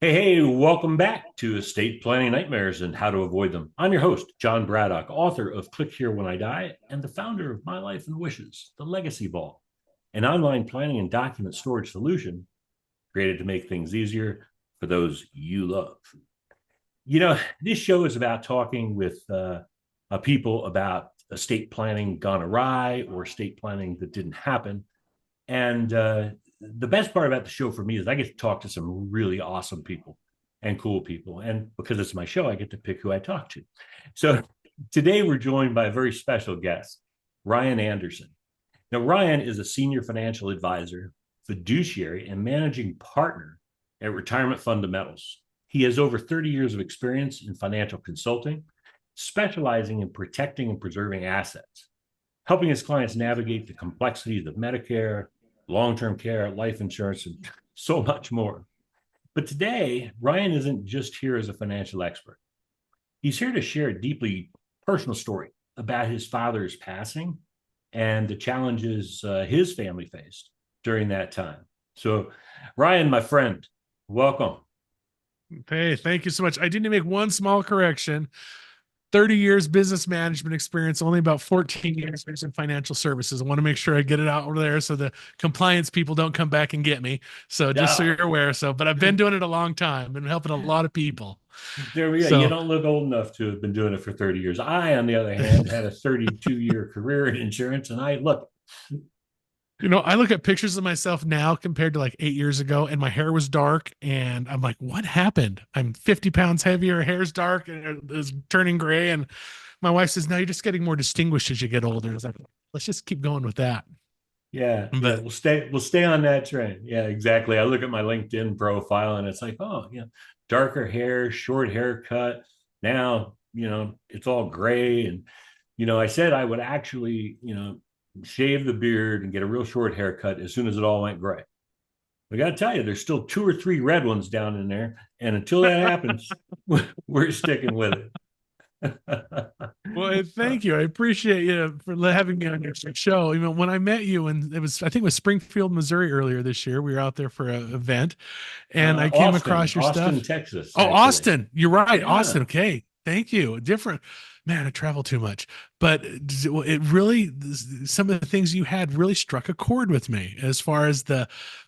Hey, welcome back to Estate Planning Nightmares and How to Avoid Them. I'm your host, Jon Braddock, author of Click Here When I Die and the founder of My Life and Wishes, the Legacy Vault, an online planning and document storage solution created to make things easier for those you love. This show is about talking with people about estate planning gone awry or estate planning that didn't happen. And the best part about the show for me is I get to talk to some really awesome people and cool people. And because it's my show, I get to pick who I talk to. So today we're joined by a very special guest, Ryan Anderson. Now, Ryan is a senior financial advisor, fiduciary, and managing partner at Retirement Fundamentals. He has over 30 years of experience in financial consulting, specializing in protecting and preserving assets, helping his clients navigate the complexities of Medicare, long-term care, life insurance, and so much more. But today, Ryan isn't just here as a financial expert. He's here to share a deeply personal story about his father's passing and the challenges his family faced during that time. So, Ryan, my friend, welcome. Hey, thank you so much. I didn't make one small correction. 30 years business management experience, only about 14 years in financial services. I want to make sure I get it out over there so the compliance people don't come back and get me. So just so No, you're aware. But I've been doing it a long time and helping a lot of people. there we go. You So, don't look old enough to have been doing it for 30 years. I, on the other hand, had a 32-year career in insurance, and I look. I look at pictures of myself now compared to like 8 years ago, and my hair was dark. And I'm like, what happened? I'm 50 pounds heavier, hair's dark and it's turning gray. And my wife says, no, you're just getting more distinguished as you get older. It's like, let's just keep going with that. Yeah, But we'll stay on that trend. Yeah, exactly. I look at my LinkedIn profile and it's like, oh, darker hair, short haircut. Now, it's all gray. And, I said I would actually, shave the beard and get a real short haircut as soon as it all went gray. I got to tell you, there's still two or three red ones down in there. And until that happens, we're sticking with it. well, thank you. I appreciate you for having me on your show. When I met you, and I think it was Springfield, Missouri earlier this year, we were out there for an event and I came Austin, across your Austin, stuff. Texas, Oh, actually. Austin. You're right. Yeah. Austin. Okay. Thank you. Different. Man, I travel too much, but it really, some of the things you had really struck a chord with me as far as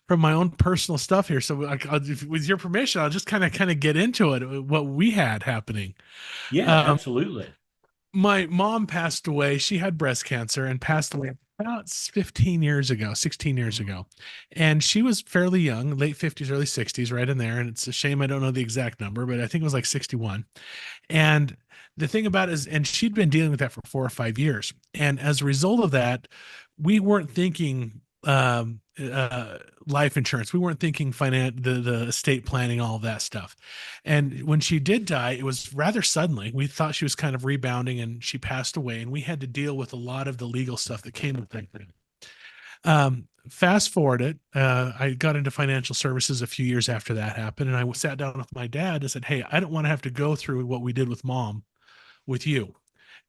from my own personal stuff here. So with your permission, I'll just kind of get into it, what we had happening. Yeah, Um, absolutely. my mom passed away. She had breast cancer and passed away about 15 years ago, 16 years ago. And she was fairly young, late 50s, early 60s, right in there. And it's a shame I don't know the exact number, but I think it was like 61. And the thing about it is, and she'd been dealing with that for 4 or 5 years. And as a result of that, we weren't thinking life insurance. We weren't thinking the estate planning, all of that stuff. And when she did die, it was rather suddenly. We thought she was kind of rebounding and she passed away. And we had to deal with a lot of the legal stuff that came with it. Fast forward it, I got into financial services a few years after that happened. And I sat down with my dad and said, hey, I don't want to have to go through what we did with mom with you.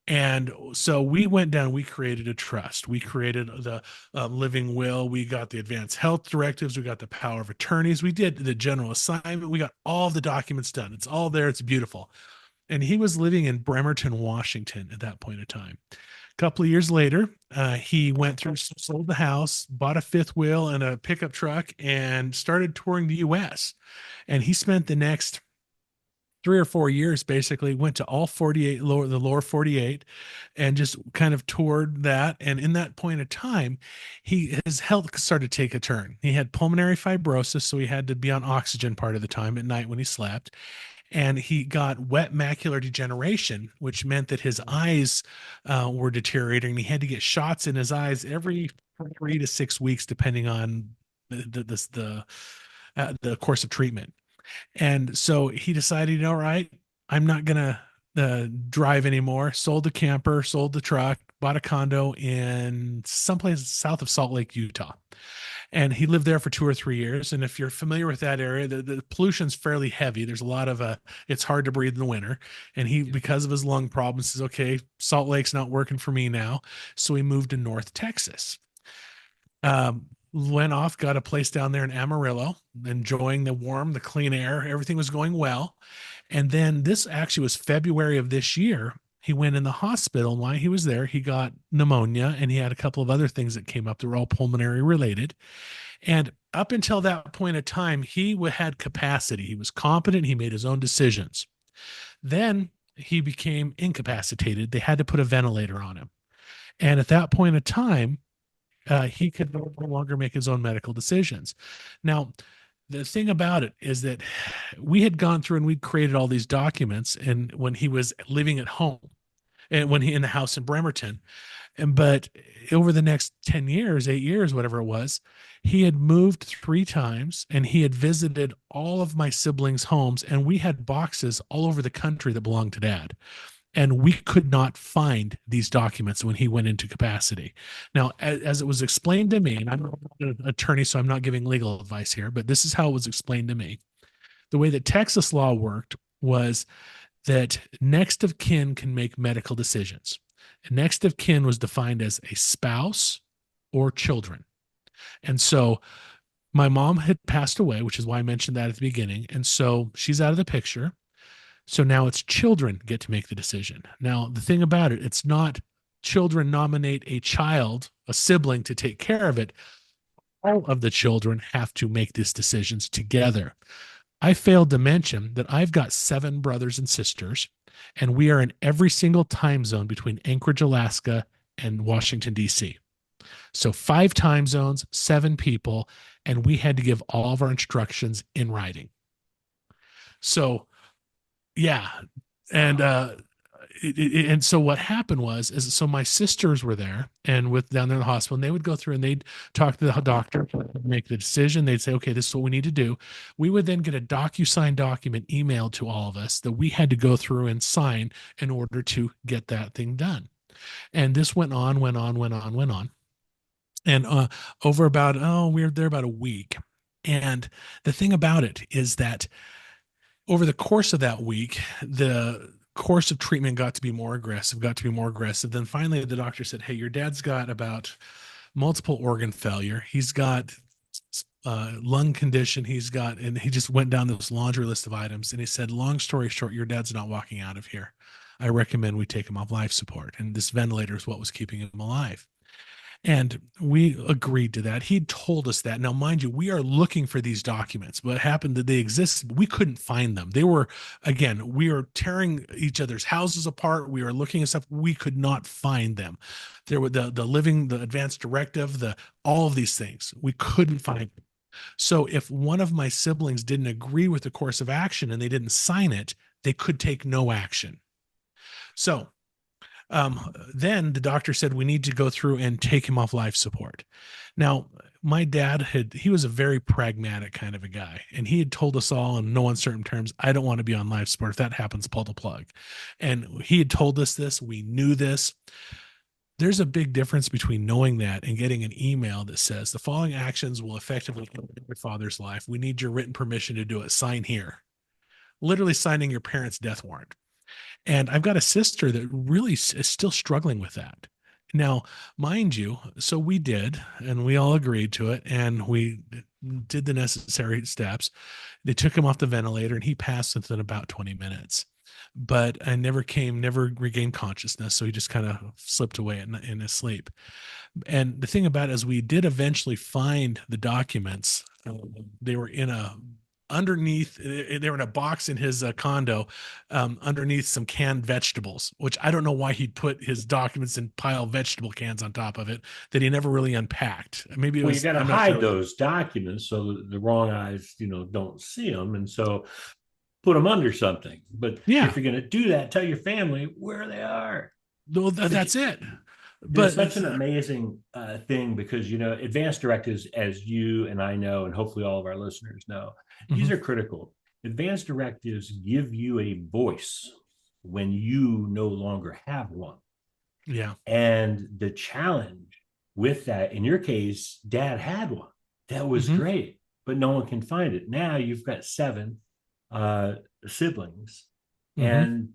And so we went down, we created a trust. We created the living will. We got the advanced health directives. We got the power of attorneys. We did the general assignment. We got all the documents done. It's all there. It's beautiful. And he was living in Bremerton, Washington at that point in time. A couple of years later, he went through, sold the house, bought a fifth wheel and a pickup truck, and started touring the U.S. And he spent the next 3 or 4 years basically went to all 48 the lower 48 and just kind of toured that. And in that point of time, his health started to take a turn. He had pulmonary fibrosis, so he had to be on oxygen part of the time at night when he slept. And he got wet macular degeneration, which meant that his eyes were deteriorating. He had to get shots in his eyes every 3 to 6 weeks depending on the course of treatment. And so he decided, all right, I'm not going to drive anymore. Sold the camper, sold the truck, bought a condo in someplace south of Salt Lake, Utah. And he lived there for 2 or 3 years. And if you're familiar with that area, the pollution's fairly heavy. There's a lot of, it's hard to breathe in the winter. And he, because of his lung problems, says, okay, Salt Lake's not working for me now. So he moved to North Texas. Um, went off, got a place down there in Amarillo, enjoying the warm, the clean air. Everything was going well. And then this actually was February of this year. He went in the hospital, and while he was there, he got pneumonia and he had a couple of other things that came up that were all pulmonary related. And up until that point of time, he had capacity. He was competent. He made his own decisions. Then he became incapacitated. They had to put a ventilator on him. And at that point of time, he could no longer make his own medical decisions. Now, the thing about it is that we had gone through and we'd created all these documents, and when he was living at home and when he in the house in Bremerton, but over the next 10 years, 8 years, whatever it was, he had moved 3 times and he had visited all of my siblings' homes, and we had boxes all over the country that belonged to dad. And we could not find these documents when he went into capacity. Now, as it was explained to me, and I'm not an attorney, so I'm not giving legal advice here, but this is how it was explained to me. The way that Texas law worked was that next of kin can make medical decisions. And next of kin was defined as a spouse or children. And so my mom had passed away, which is why I mentioned that at the beginning. And so she's out of the picture. So now it's children get to make the decision. Now, the thing about it, it's not children nominate a child, a sibling to take care of it. All of the children have to make these decisions together. I failed to mention that I've got 7 brothers and sisters, and we are in every single time zone between Anchorage, Alaska, and Washington, D.C. So 5 time zones, 7 people, and we had to give all of our instructions in writing. So, yeah. And and so what happened was, so my sisters were there and with down there in the hospital, and they would go through and they'd talk to the doctor, make the decision. They'd say, okay, this is what we need to do. We would then get a DocuSign document emailed to all of us that we had to go through and sign in order to get that thing done. And this went on, went on, went on, went on. And over about, we were there about a week. And the thing about it is that over the course of that week, the course of treatment got to be more aggressive, got to be more aggressive. Then finally, the doctor said, hey, your dad's got about multiple organ failure. He's got lung condition. He's got, and he just went down this laundry list of items. And he said, long story short, your dad's not walking out of here. I recommend we take him off life support. And this ventilator is what was keeping him alive. And we agreed to that. He told us that. Now, mind you, we are looking for these documents. What happened that they exist, we couldn't find them. They were, again, we are tearing each other's houses apart. We are looking at stuff. We could not find them. There were the advanced directive, all of these things. We couldn't find them. So if one of my siblings didn't agree with the course of action and they didn't sign it, they could take no action. So then the doctor said we need to go through and take him off life support. Now, my dad he was a very pragmatic kind of a guy, and he had told us all in no uncertain terms, I don't want to be on life support. If that happens, pull the plug. And he had told us this. We knew this. There's a big difference between knowing that and getting an email that says the following actions will effectively end your father's life. We need your written permission to do it. Sign here. Literally signing your parents' death warrant. And I've got a sister that really is still struggling with that. Now, mind you, so we did, and we all agreed to it, and we did the necessary steps. They took him off the ventilator, and he passed within about 20 minutes. But I never regained consciousness, so he just kind of slipped away in his sleep. And the thing about it is we did eventually find the documents. They were underneath, they were in a box in his condo, underneath some canned vegetables, which I don't know why he'd put his documents and pile vegetable cans on top of it that he never really unpacked. Maybe it was, you got to I'm not hide sure. those documents so that the wrong eyes, don't see them. And so put them under something. But Yeah, if you're going to do that, tell your family where they are. well, that's it. It's But such an amazing thing because, advanced directives, as you and I know, and hopefully all of our listeners know, these are critical. Advanced directives give you a voice when you no longer have one. Yeah. And the challenge with that, in your case, dad had one. That was great, but no one can find it. Now you've got 7 siblings. And,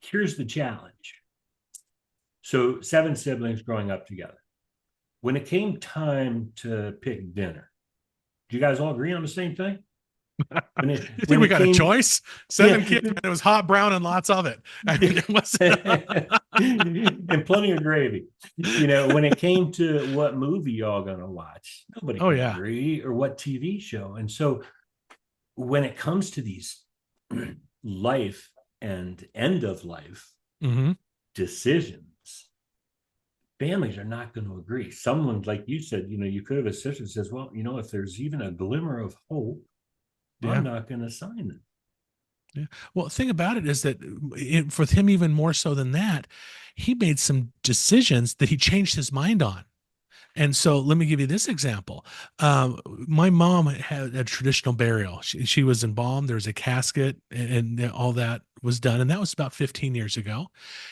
here's the challenge. So 7 siblings growing up together. when it came time to pick dinner, do you guys all agree on the same thing? When it You think when we it got a came, choice? yeah, 7 kids, and it was hot brown and lots of it. I mean, it was. and plenty of gravy. When it came to what movie y'all gonna watch, nobody Oh could yeah. agree, or what TV show. And so when it comes to these life and end of life Hmm. decisions, families are not going to agree. Someone, like you said, you could have a sister that says, well, if there's even a glimmer of hope, I'm Yeah. not going to sign it. Yeah. Well, the thing about it is that for him, even more so than that, he made some decisions that he changed his mind on. And so let me give you this example. My mom had a traditional burial. She was embalmed. There was a casket, and all that was done. And that was about 15 years ago.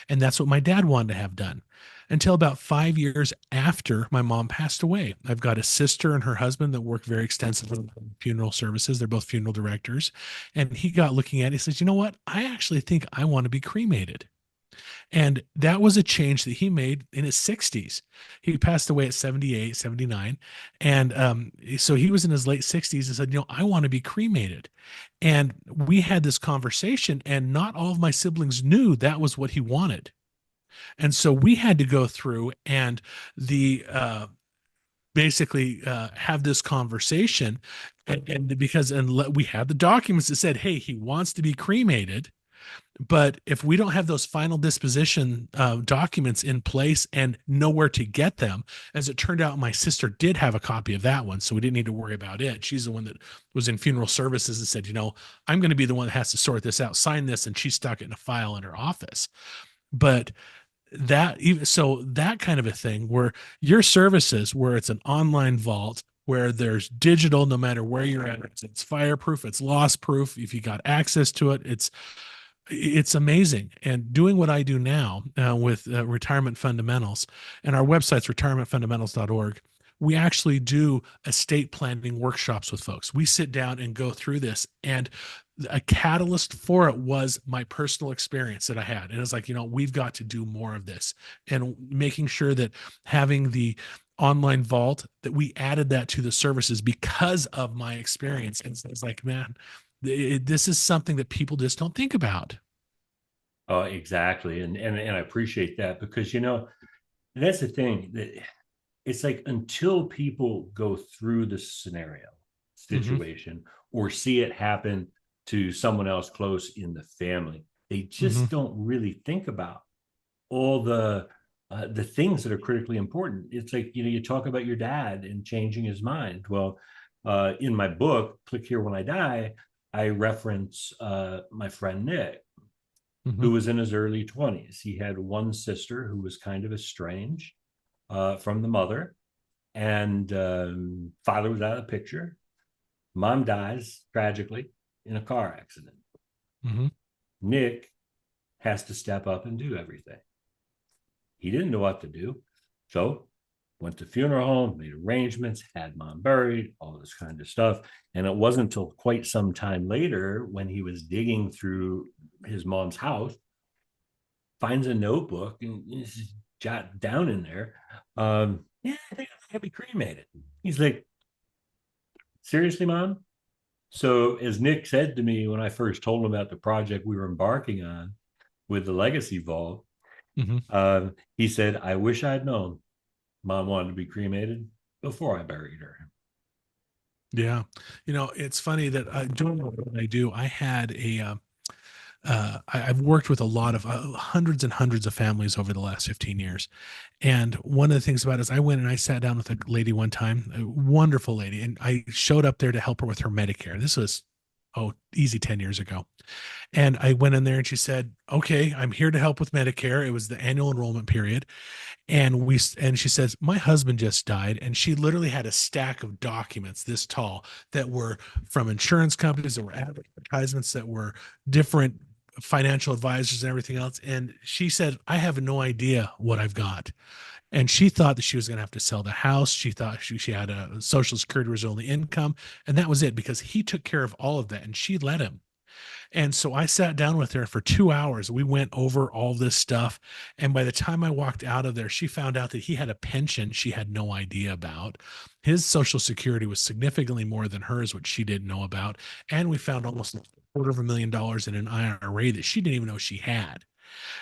And that's what my dad wanted to have done until about 5 years after my mom passed away. I've got a sister and her husband that work very extensively in funeral services. They're both funeral directors. And he got looking at it. He says, you know what? I actually think I want to be cremated. And that was a change that he made in his 60s. He passed away at 78, 79. And so he was in his late 60s and said, I want to be cremated. And we had this conversation, and not all of my siblings knew that was what he wanted. And so we had to go through and the basically have this conversation. And because we had the documents that said, hey, he wants to be cremated, but if we don't have those final disposition documents in place and nowhere to get them, as it turned out, my sister did have a copy of that one, so we didn't need to worry about it. She's the one that was in funeral services and said, I'm going to be the one that has to sort this out, sign this, and she stuck it in a file in her office. But that kind of a thing where your services, where it's an online vault, where there's digital, no matter where you're at, it's fireproof, it's loss proof. If you got access to it, it's amazing. And doing what I do now with retirement fundamentals, and our website's retirementfundamentals.org, we actually do estate planning workshops with folks. We sit down and go through this. And a catalyst for it was my personal experience that I had. And it's like, we've got to do more of this, and making sure that having the online vault, that we added that to the services because of my experience. And so it's like, man, this is something that people just don't think about. Oh, exactly. And I appreciate that, because that's the thing, that it's like, until people go through the Hmm. situation, or see it happen to someone else close in the family, they Hmm. just don't really think about all the things that are critically important. It's like, you talk about your dad and changing his mind. Well, in my book, Click Here When I Die, I reference my friend Nick, Hmm. who was in his early 20s. He had one sister who was kind of estranged from the mother, and father was out of the picture. Mom dies tragically in a car accident. Hmm. Nick has to step up and do everything. He didn't know what to do. So went to funeral home, made arrangements, had mom buried, all this kind of stuff. And it wasn't until quite some time later, when he was digging through his mom's house, finds a notebook and jot down in there, yeah, I think I'm gonna be cremated. He's like, seriously, mom? So, as Nick said to me when I first told him about the project we were embarking on with the Legacy Vault, Hmm. he said, I wish I'd known mom wanted to be cremated before I buried her. Yeah. It's funny that doing what I do, I had I've worked with a lot of hundreds and hundreds of families over the last 15 years. And one of the things about it is I went and I sat down with a lady one time, a wonderful lady, and I showed up there to help her with her Medicare. This was, easy 10 years ago. And I went in there and she said, okay, I'm here to help with Medicare. It was the annual enrollment period. And she says, my husband just died. And she literally had a stack of documents this tall that were from insurance companies, that were advertisements, that were different financial advisors and everything else. And she said, I have no idea what I've got. And she thought that she was going to have to sell the house. She thought she had a social security was her only income. And that was it, because he took care of all of that and she let him. And so I sat down with her for 2 hours. We went over all this stuff. And by the time I walked out of there, she found out that he had a pension she had no idea about. His Social Security was significantly more than hers, which she didn't know about. And we found almost $250,000 in an IRA that she didn't even know she had.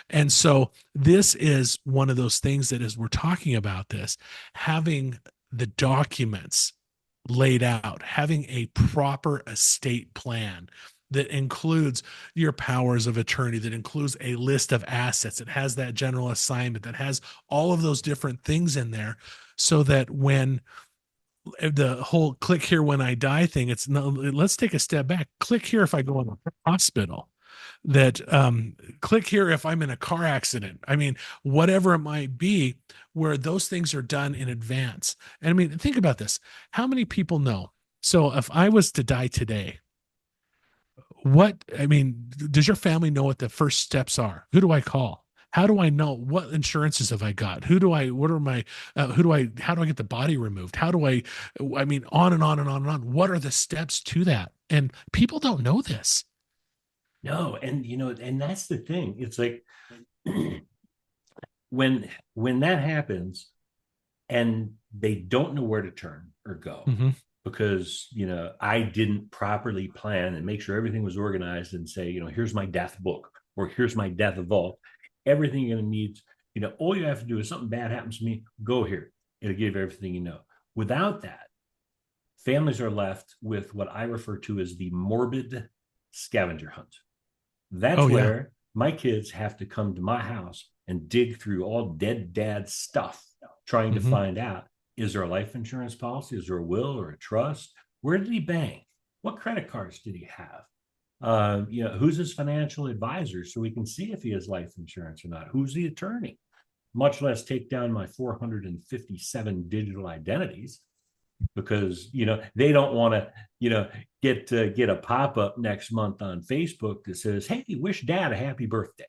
And so this is one of those things that, as we're talking about this, having the documents laid out, having a proper estate plan that includes your powers of attorney, that includes a list of assets, that has that general assignment, that has all of those different things in there, so that when the whole click here when I die thing, it's no, let's take a step back. Click here if I go in the hospital, that click here if I'm in a car accident. I mean, whatever it might be, where those things are done in advance. And I mean, think about this. How many people know? So if I was to die today, what, I mean, does your family know what the first steps are? Who do I call? How do I know what insurances have I got? What are my, how do I get the body removed? I mean, on and on and on and on. What are the steps to that? And people don't know this. No, and and that's the thing. It's like when that happens and they don't know where to turn or go, Mm-hmm. because I didn't properly plan and make sure everything was organized and say, here's my death book or here's my death vault. Everything you're going to need, all you have to do is something bad happens to me, go here. It'll give everything you know. Without that, families are left with what I refer to as the morbid scavenger hunt. That's Oh yeah. where my kids have to come to my house and dig through all dead dad's stuff, trying to Mm-hmm. find out, is there a life insurance policy? Is there a will or a trust? Where did he bank? What credit cards did he have? Who's his financial advisor so we can see if he has life insurance or not? Who's the attorney? Much less take down my 457 digital identities, because they don't want to get a pop-up next month on Facebook that says, hey, wish dad a happy birthday.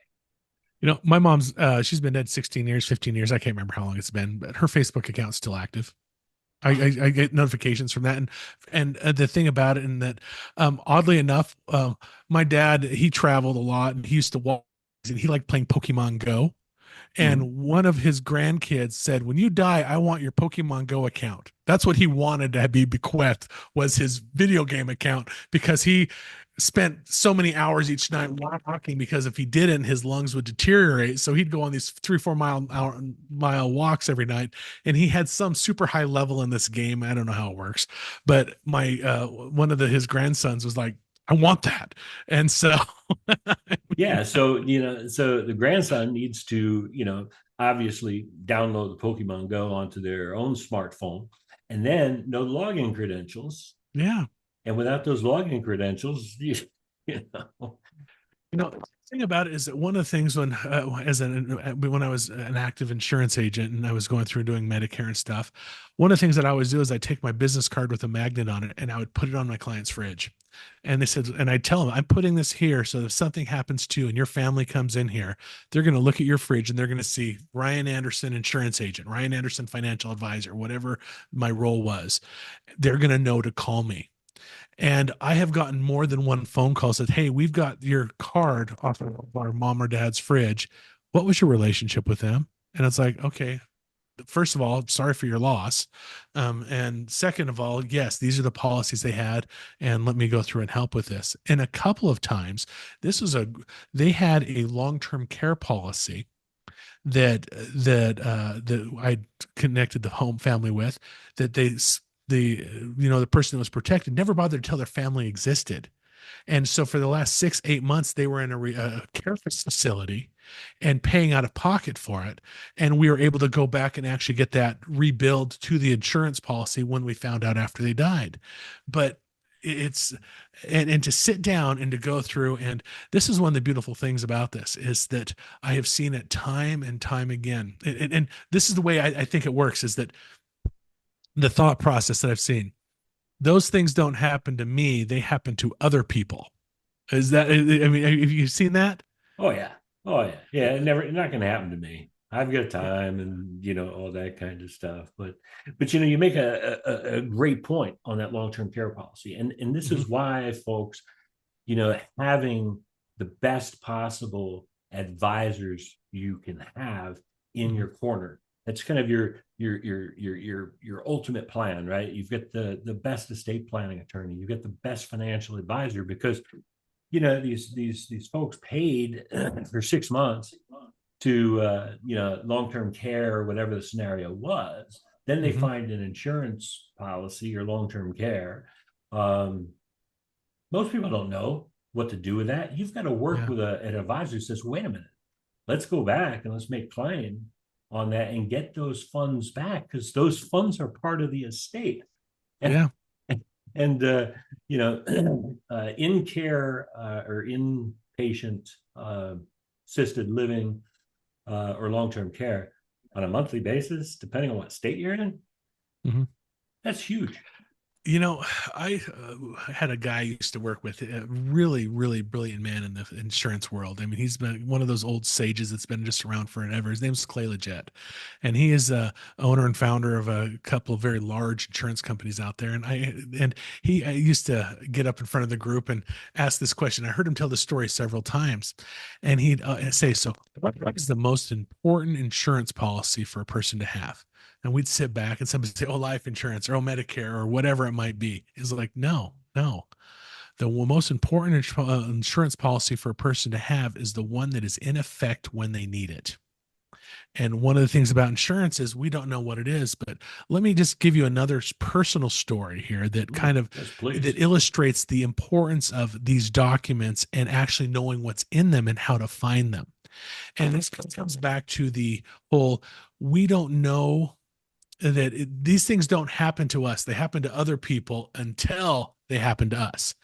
My mom's she's been dead 16 years, 15 years. I can't remember how long it's been, but her Facebook account's still active. I get notifications from that, and the thing about it, and that oddly enough, my dad, he traveled a lot and he used to walk, and he liked playing Pokemon Go. Mm-hmm. And one of his grandkids said, when you die, I want your Pokemon Go account. That's what he wanted to be bequeathed, was his video game account, because he spent so many hours each night walking, because if he didn't, his lungs would deteriorate. So he'd go on these 3 or 4 mile walks every night. And he had some super high level in this game. I don't know how it works, but my one of his grandsons was like, I want that. And so Yeah, so the grandson needs to obviously download the Pokemon Go onto their own smartphone and then know the login credentials. yeah. And without those login credentials, you know The thing about it is that one of the things when, when I was an active insurance agent and I was going through doing Medicare and stuff, one of the things that I always do is I take my business card with a magnet on it and I would put it on my client's fridge. And they said, and I tell them, I'm putting this here so if something happens to you and your family comes in here, they're going to look at your fridge and they're going to see Ryan Anderson, insurance agent, Ryan Anderson, financial advisor, whatever my role was. They're going to know to call me. And I have gotten more than one phone call said, hey, we've got your card off of our mom or dad's fridge. What was your relationship with them? And it's like, okay, first of all, sorry for your loss. And second of all, yes, these are the policies they had. And let me go through and help with this. And a couple of times, they had a long-term care policy that I connected the home family with, that the person that was protected never bothered to tell their family existed. And so for the last 6, 8 months, they were in a care facility and paying out of pocket for it. And we were able to go back and actually get that rebuild to the insurance policy when we found out after they died. But it's and to sit down and to go through, and this is one of the beautiful things about this, is that I have seen it time and time again. And this is the way I think it works, is that the thought process that I've seen, those things don't happen to me, they happen to other people. Is that, I mean, have you seen that? Oh yeah. Oh yeah. Yeah. Not going to happen to me. I've got time and all that kind of stuff. But you make a great point on that long term care policy, and this Mhm. is why, folks, having the best possible advisors you can have in Mhm. your corner. That's kind of your ultimate plan, right? You've got the best estate planning attorney, you get the best financial advisor, because these folks paid for 6 months to long-term care or whatever the scenario was. Then they Mhm. find an insurance policy or long-term care. um, Most people don't know what to do with that. You've got to work Yeah. with an advisor who says, wait a minute, let's go back and let's make claim on that and get those funds back, because those funds are part of the estate. And, Yeah. and in care or inpatient assisted living or long-term care on a monthly basis, depending on what state you're in, Mhm. that's huge. You know, I had a guy I used to work with, a really, really brilliant man in the insurance world. I mean, he's been one of those old sages that's been just around forever. His name's Clay Leggett, and he is a owner and founder of a couple of very large insurance companies out there. I used to get up in front of the group and ask this question. I heard him tell the story several times, and he'd say, "So, what is the most important insurance policy for a person to have?" And we'd sit back and somebody say, "Oh, life insurance or oh, Medicare or whatever it might be." It's like, no, no. The most important insurance policy for a person to have is the one that is in effect when they need it. And one of the things about insurance is we don't know what it is. But let me just give you another personal story here that kind of Yes, that please. illustrates the importance of these documents and actually knowing what's in them and how to find them. And this comes back to the whole, we don't know that these things don't happen to us. They happen to other people until they happen to us.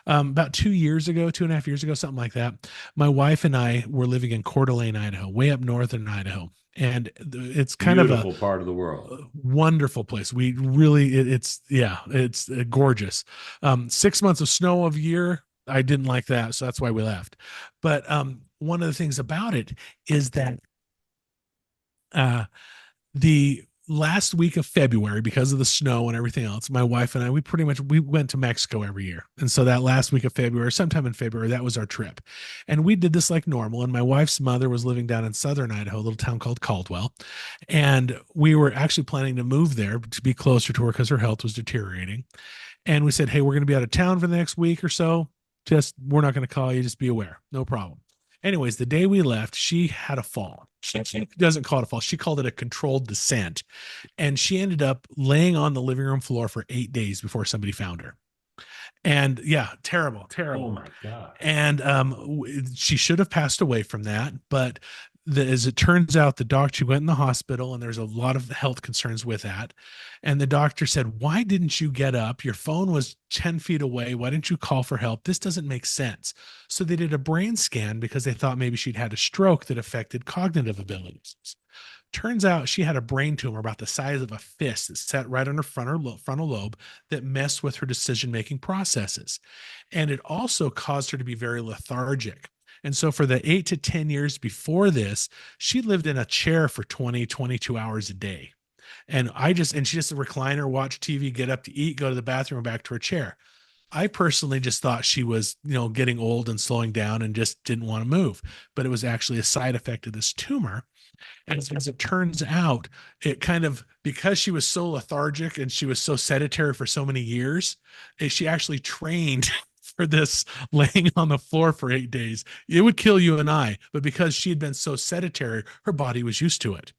About 2 years ago, 2.5 years ago, something like that, my wife and I were living in Coeur d'Alene, Idaho, way up northern Idaho. And it's kind of a Beautiful part of the world. wonderful place. We really, it's, yeah, it's gorgeous. 6 months of snow of year, I didn't like that. So that's why we left. But one of the things about it is that uh, the last week of February, because of the snow and everything else, my wife and I, we went to Mexico every year. And so that last week of February, sometime in February, that was our trip. And we did this like normal. And my wife's mother was living down in southern Idaho, a little town called Caldwell. And we were actually planning to move there to be closer to her because her health was deteriorating. And we said, "Hey, we're going to be out of town for the next week or so. Just, we're not going to call you. Just be aware. No problem." Anyways, the day we left, she had a fall. She doesn't call it a fall. She called it a controlled descent. And she ended up laying on the living room floor for 8 days before somebody found her. And yeah, terrible, Oh terrible. my God. And she should have passed away from that. But as it turns out, the doctor, she went in the hospital and there's a lot of health concerns with that. And the doctor said, "Why didn't you get up? Your phone was 10 feet away. Why didn't you call for help? This doesn't make sense." So they did a brain scan because they thought maybe she'd had a stroke that affected cognitive abilities. Turns out she had a brain tumor about the size of a fist that sat right on her frontal lobe that messed with her decision making processes. And it also caused her to be very lethargic. And so for the 8 to 10 years before this, she lived in a chair for 20, 22 hours a day. And she just recliner, watch TV, get up to eat, go to the bathroom, and back to her chair. I personally just thought she was, getting old and slowing down and just didn't want to move. But it was actually a side effect of this tumor. And as it turns out, it kind of, because she was so lethargic and she was so sedentary for so many years, she actually trained for this laying on the floor for 8 days. It would kill you and I, but because she had been so sedentary, her body was used to it.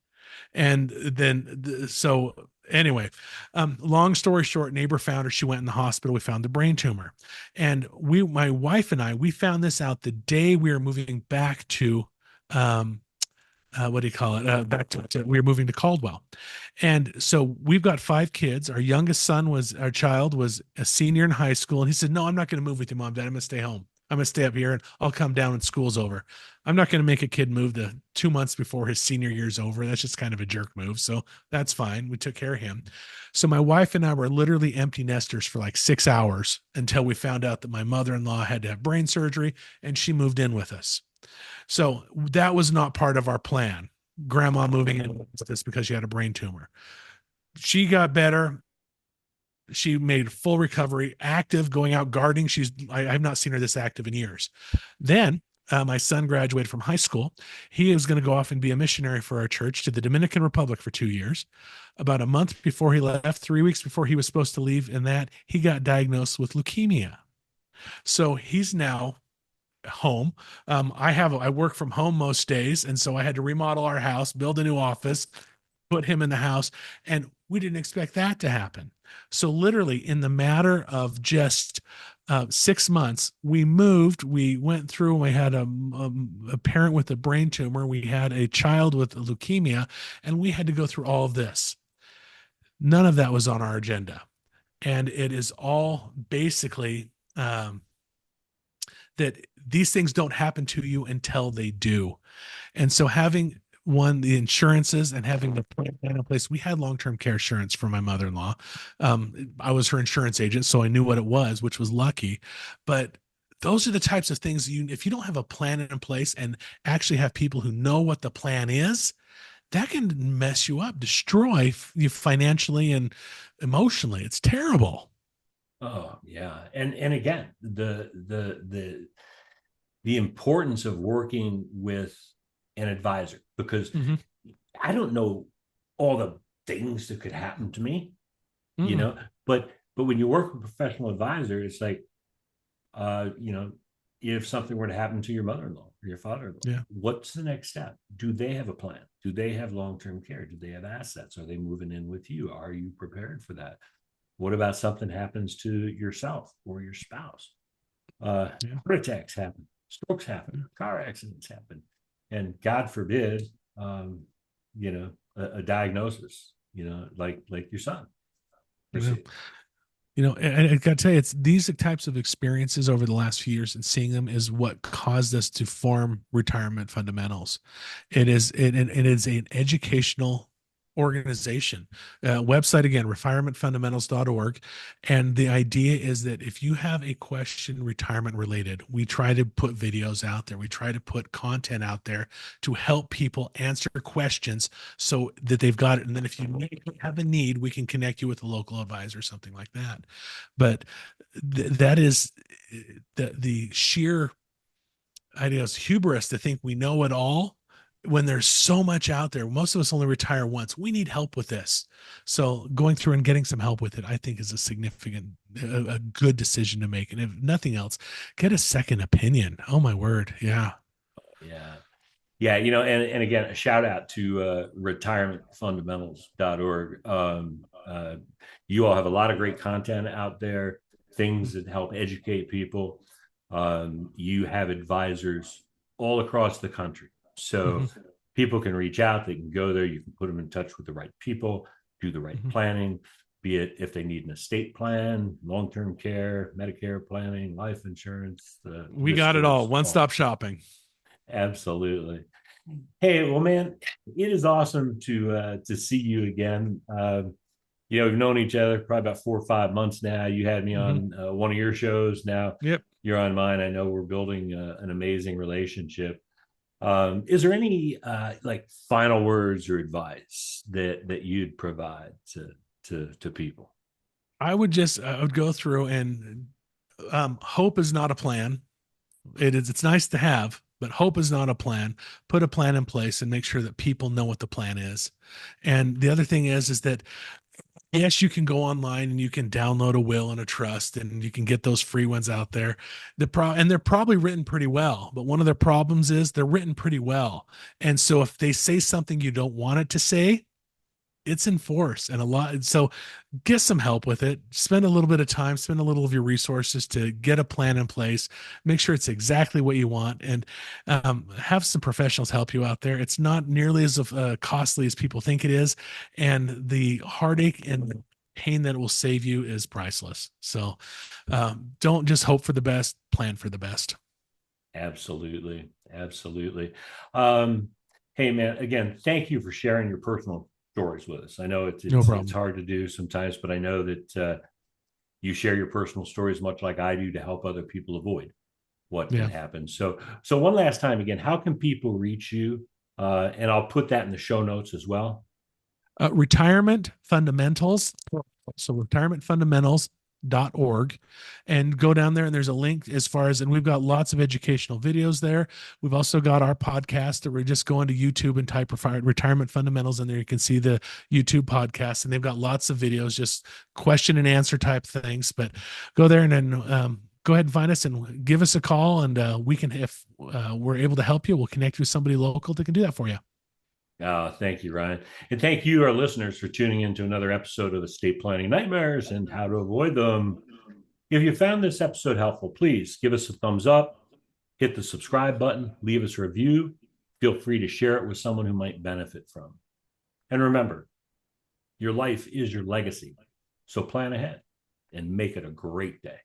And then, so anyway, long story short, neighbor found her. She went in the hospital. We found the brain tumor. And my wife and I, we found this out the day we were moving back to, um, what do you call it? Back we were moving to Caldwell. And so we've got 5 kids. Our child was a senior in high school. And he said, "No, I'm not going to move with you, Mom, Dad. I'm going to stay home. I'm going to stay up here and I'll come down when school's over." I'm not going to make a kid move the 2 months before his senior year's over. That's just kind of a jerk move. So that's fine. We took care of him. So my wife and I were literally empty nesters for like 6 hours until we found out that my mother-in-law had to have brain surgery and she moved in with us. So that was not part of our plan. Grandma moving in with us because she had a brain tumor. She got better. She made full recovery, active, going out gardening. I've not seen her this active in years. Then my son graduated from high school. He was going to go off and be a missionary for our church to the Dominican Republic for 2 years. About a month before he left, 3 weeks before he was supposed to leave, and that he got diagnosed with leukemia. So he's now home. I work from home most days, and so I had to remodel our house, build a new office, put him in the house, and we didn't expect that to happen. So literally, in the matter of just 6 months, we moved. We went through. We had a parent with a brain tumor. We had a child with leukemia, and we had to go through all of this. None of that was on our agenda, and it is all basically that these things don't happen to you until they do. And so having the insurances and having the plan in place, we had long-term care insurance for my mother-in-law. I was her insurance agent, so I knew what it was, which was lucky. But those are the types of things if you don't have a plan in place and actually have people who know what the plan is, that can mess you up, destroy you financially and emotionally. It's terrible. Oh yeah, and again, the importance of working with an advisor, because Mm-hmm. I don't know all the things that could happen to me, you Mm-mm. know, but when you work with a professional advisor, it's like, if something were to happen to your mother-in-law or your father-in-law, Yeah. what's the next step? Do they have a plan? Do they have long-term care? Do they have assets? Are they moving in with you? Are you prepared for that? What about something happens to yourself or your spouse? Yeah. Heart attacks happen, strokes happen, car accidents happen, and God forbid, a diagnosis, like your son Yeah. received. And I got to tell you, it's these types of experiences over the last few years and seeing them is what caused us to form Retirement Fundamentals. It is an educational organization. Website again, retirementfundamentals.org. And the idea is that if you have a question retirement related, we try to put videos out there. We try to put content out there to help people answer questions so that they've got it. And then if you have a need, we can connect you with a local advisor, something like that. But that is the sheer idea is hubris to think we know it all when there's so much out there. Most of us only retire once. We need help with this. So going through and getting some help with it, I think is a good decision to make. And if nothing else, get a second opinion. Oh my word. Yeah. Yeah. Yeah, and again, a shout out to retirementfundamentals.org. You all have a lot of great content out there, things that help educate people. You have advisors all across the country. So Mm-hmm. people can reach out, they can go there, you can put them in touch with the right people, do the right Mm-hmm. planning, be it if they need an estate plan, long-term care, Medicare planning, life insurance, the We list got it all. goes One on. stop shopping. Absolutely. Hey, well, man, it is awesome to see you again. We've known each other probably about 4 or 5 months now. You had me Mm-hmm. on one of your shows. Now Yep. you're on mine. I know we're building an amazing relationship. Is there any like final words or advice that you'd provide to people? I would go through and hope is not a plan. It's nice to have, but hope is not a plan. Put a plan in place and make sure that people know what the plan is. And the other thing is that yes, you can go online and you can download a will and a trust and you can get those free ones out there. And they're probably written pretty well, but one of their problems is they're written pretty well. And so if they say something you don't want it to say, it's enforced and a lot. So get some help with it. Spend a little bit of time, spend a little of your resources to get a plan in place. Make sure it's exactly what you want, and have some professionals help you out there. It's not nearly as costly as people think it is, and the heartache and the pain that it will save you is priceless. So don't just hope for the best, plan for the best. Absolutely. Absolutely. Um, hey, man, again, thank you for sharing your personal stories with us. I know it's No it's it's problem. hard to do sometimes, but I know that you share your personal stories much like I do to help other people avoid what can Yeah. happen. So one last time again, how can people reach you? And I'll put that in the show notes as well. Retirement fundamentals. So retirementfundamentals.org, and go down there, and there's a link as far as, and we've got lots of educational videos there. We've also got our podcast that we're just going to YouTube and type retirement fundamentals, and there you can see the YouTube podcast, and they've got lots of videos, just question and answer type things. But go there and then go ahead and find us and give us a call, and we can, if we're able to help you, we'll connect you with somebody local that can do that for you. Thank you, Ryan. And thank you, our listeners, for tuning in to another episode of Estate Planning Nightmares and How to Avoid Them. If you found this episode helpful, please give us a thumbs up, hit the subscribe button, leave us a review. Feel free to share it with someone who might benefit from. And remember, your life is your legacy. So plan ahead and make it a great day.